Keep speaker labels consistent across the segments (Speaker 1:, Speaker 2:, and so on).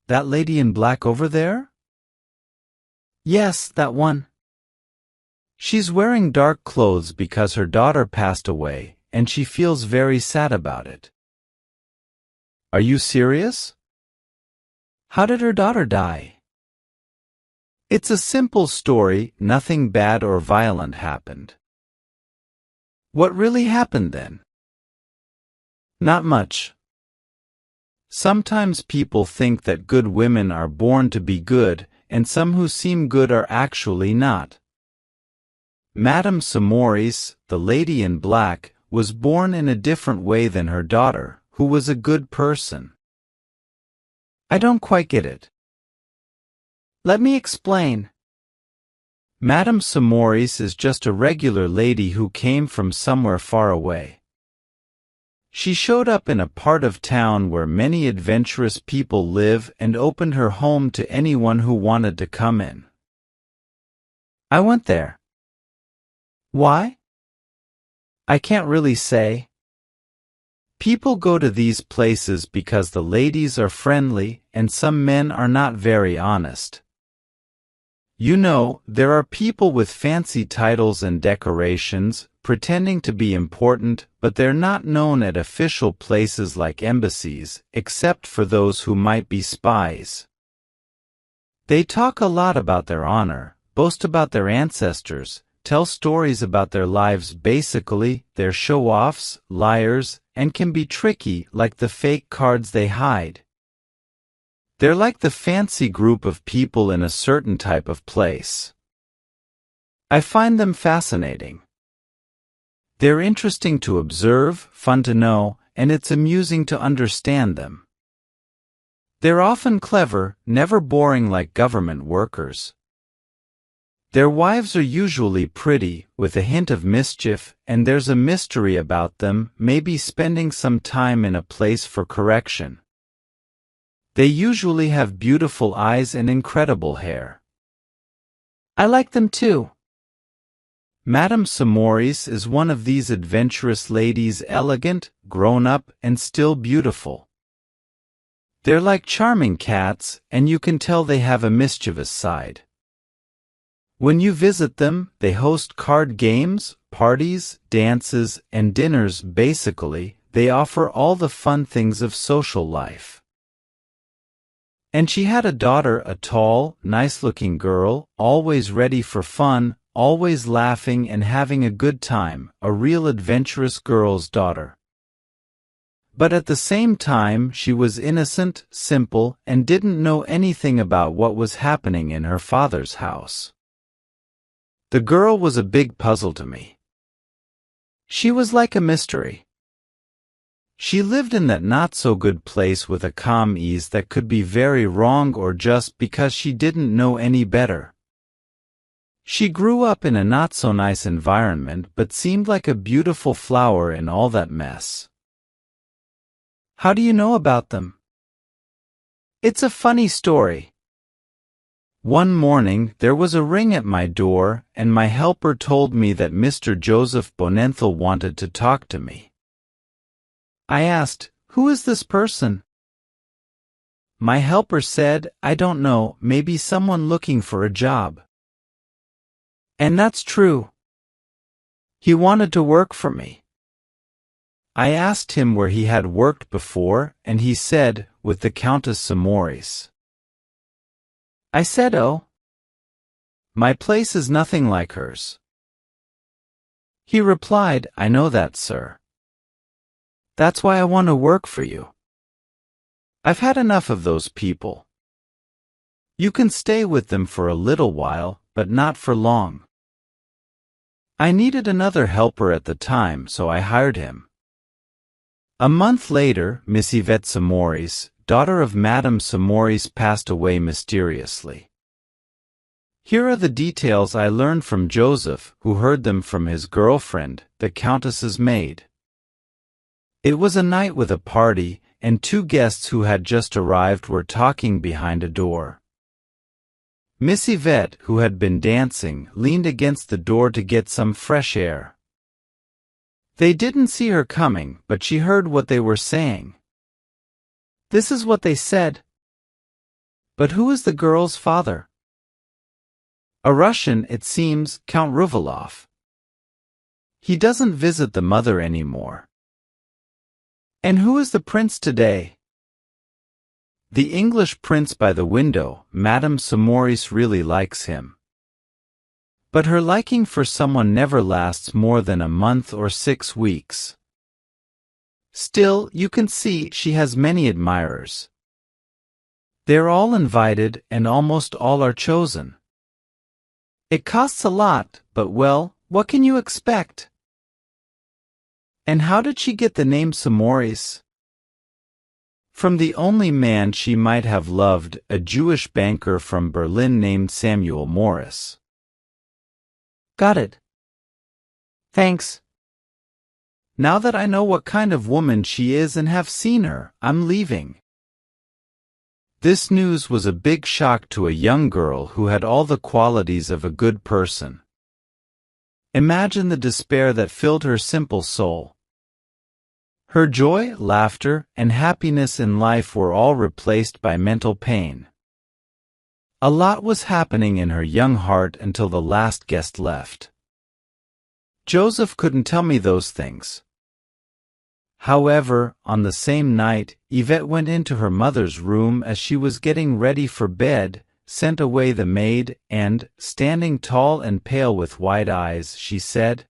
Speaker 1: that lady in black over there?
Speaker 2: Yes, that one.
Speaker 1: She's wearing dark clothes because her daughter passed away, and she feels very sad about it. Are you serious?
Speaker 2: How did her daughter die?
Speaker 1: It's a simple story, nothing bad or violent happened. What really happened then? Not much. Sometimes people think that good women are born to be good, and some who seem good are actually not. Madame Samoris, the lady in black, was born in a different way than her daughter, who was a good person. I don't quite get it.
Speaker 2: Let me explain.
Speaker 1: Madame Samoris is just a regular lady who came from somewhere far away. She showed up in a part of town where many adventurous people live and opened her home to anyone who wanted to come in. I went there.
Speaker 2: Why?
Speaker 1: I can't really say. People go to these places because the ladies are friendly and some men are not very honest. You know, there are people with fancy titles and decorations, pretending to be important, but they're not known at official places like embassies, except for those who might be spies. They talk a lot about their honor, boast about their ancestors, tell stories about their lives. Basically, they're show-offs, liars, and can be tricky like the fake cards they hide. They're like the fancy group of people in a certain type of place. I find them fascinating. They're interesting to observe, fun to know, and it's amusing to understand them. They're often clever, never boring like government workers. Their wives are usually pretty, with a hint of mischief, and there's a mystery about them, maybe spending some time in a place for correction. They usually have beautiful eyes and incredible hair.
Speaker 2: I like them too.
Speaker 1: Madame Samoris is one of these adventurous ladies, elegant, grown-up, and still beautiful. They're like charming cats, and you can tell they have a mischievous side. When you visit them, they host card games, parties, dances, and dinners. Basically, they offer all the fun things of social life. And she had a daughter, a tall, nice-looking girl, always ready for fun, always laughing and having a good time, a real adventurous girl's daughter. But at the same time she was innocent, simple, and didn't know anything about what was happening in her father's house. The girl was a big puzzle to me. She was like a mystery. She lived in that not-so-good place with a calm ease that could be very wrong or just because she didn't know any better. She grew up in a not-so-nice environment but seemed like a beautiful flower in all that mess.
Speaker 2: How do you know about them?
Speaker 1: It's a funny story. One morning there was a ring at my door, and my helper told me that Mr. Joseph Bonenthal wanted to talk to me. I asked, "Who is this person?" My helper said, "I don't know, maybe someone looking for a job." And that's true. He wanted to work for me. I asked him where he had worked before, and he said, with the Countess Samoris. I said, "Oh, my place is nothing like hers." He replied, "I know that, sir. That's why I want to work for you. I've had enough of those people. You can stay with them for a little while, but not for long." I needed another helper at the time, so I hired him. A month later, Miss Yvette Samoris, daughter of Madame Samoris, passed away mysteriously. Here are the details I learned from Joseph, who heard them from his girlfriend, the Countess's maid. It was a night with a party, and two guests who had just arrived were talking behind a door. Miss Yvette, who had been dancing, leaned against the door to get some fresh air. They didn't see her coming, but she heard what they were saying. This is what they said. But who is the girl's father? A Russian, it seems, Count Ruvalov. He doesn't visit the mother anymore. And who is the prince today? The English prince by the window. Madame Samoris really likes him. But her liking for someone never lasts more than a month or 6 weeks. Still, you can see she has many admirers. They're all invited and almost all are chosen. It costs a lot, but well, what can you expect? And how did she get the name Samoris? From the only man she might have loved, a Jewish banker from Berlin named Samuel Morris.
Speaker 2: Got it. Thanks.
Speaker 1: Now that I know what kind of woman she is and have seen her, I'm leaving. This news was a big shock to a young girl who had all the qualities of a good person. Imagine the despair that filled her simple soul. Her joy, laughter, and happiness in life were all replaced by mental pain. A lot was happening in her young heart until the last guest left. Joseph couldn't tell me those things. However, on the same night, Yvette went into her mother's room as she was getting ready for bed, sent away the maid, and, standing tall and pale with wide eyes, she said,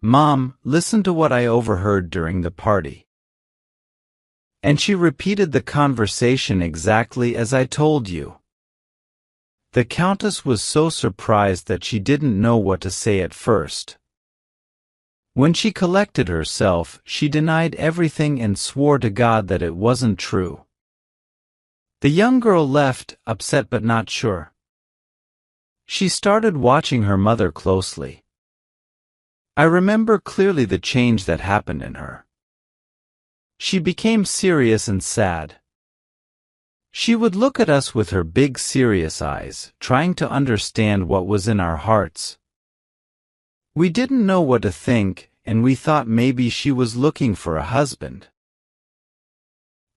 Speaker 1: "Mom, listen to what I overheard during the party." And she repeated the conversation exactly as I told you. The Countess was so surprised that she didn't know what to say at first. When she collected herself, she denied everything and swore to God that it wasn't true. The young girl left, upset but not sure. She started watching her mother closely. I remember clearly the change that happened in her. She became serious and sad. She would look at us with her big serious eyes, trying to understand what was in our hearts. We didn't know what to think, and we thought maybe she was looking for a husband.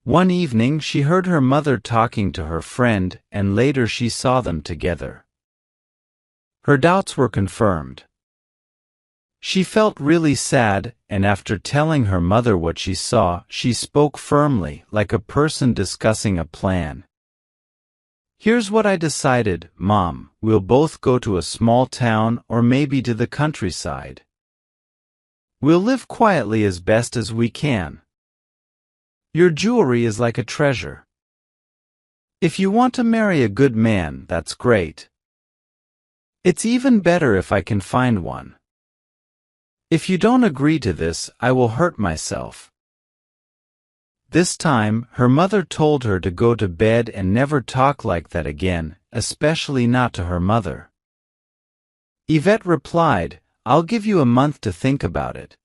Speaker 1: One evening she heard her mother talking to her friend, and later she saw them together. Her doubts were confirmed. She felt really sad, and after telling her mother what she saw, she spoke firmly, like a person discussing a plan. "Here's what I decided, Mom. We'll both go to a small town or maybe to the countryside. We'll live quietly as best as we can. Your jewelry is like a treasure. If you want to marry a good man, that's great. It's even better if I can find one. If you don't agree to this, I will hurt myself." This time, her mother told her to go to bed and never talk like that again, especially not to her mother. Yvette replied, "I'll give you a month to think about it.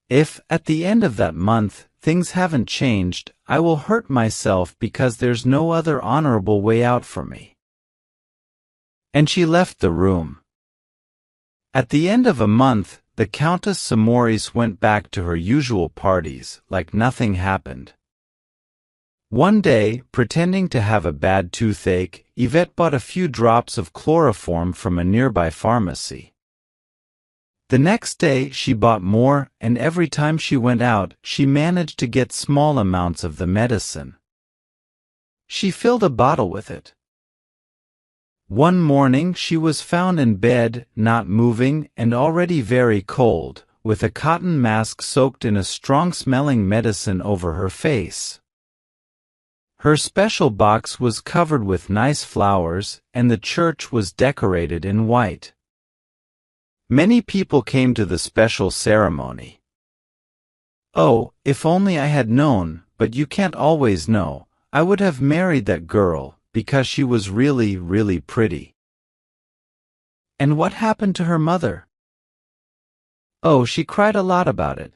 Speaker 1: If, at the end of that month, things haven't changed, I will hurt myself because there's no other honorable way out for me." And she left the room. At the end of a month, the Countess Samoris went back to her usual parties, like nothing happened. One day, pretending to have a bad toothache, Yvette bought a few drops of chloroform from a nearby pharmacy. The next day she bought more, and every time she went out, she managed to get small amounts of the medicine. She filled a bottle with it. One morning she was found in bed, not moving and already very cold, with a cotton mask soaked in a strong-smelling medicine over her face. Her special box was covered with nice flowers, and the church was decorated in white. Many people came to the special ceremony. Oh, if only I had known, but you can't always know, I would have married that girl, because she was really, really pretty. And what happened to her mother? Oh, she cried a lot about it.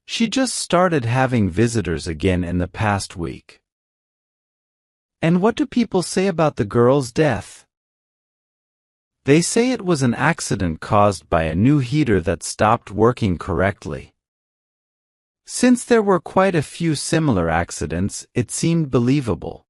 Speaker 1: She just started having visitors again in the past week. And what do people say about the girl's death? They say it was an accident caused by a new heater that stopped working correctly. Since there were quite a few similar accidents, it seemed believable.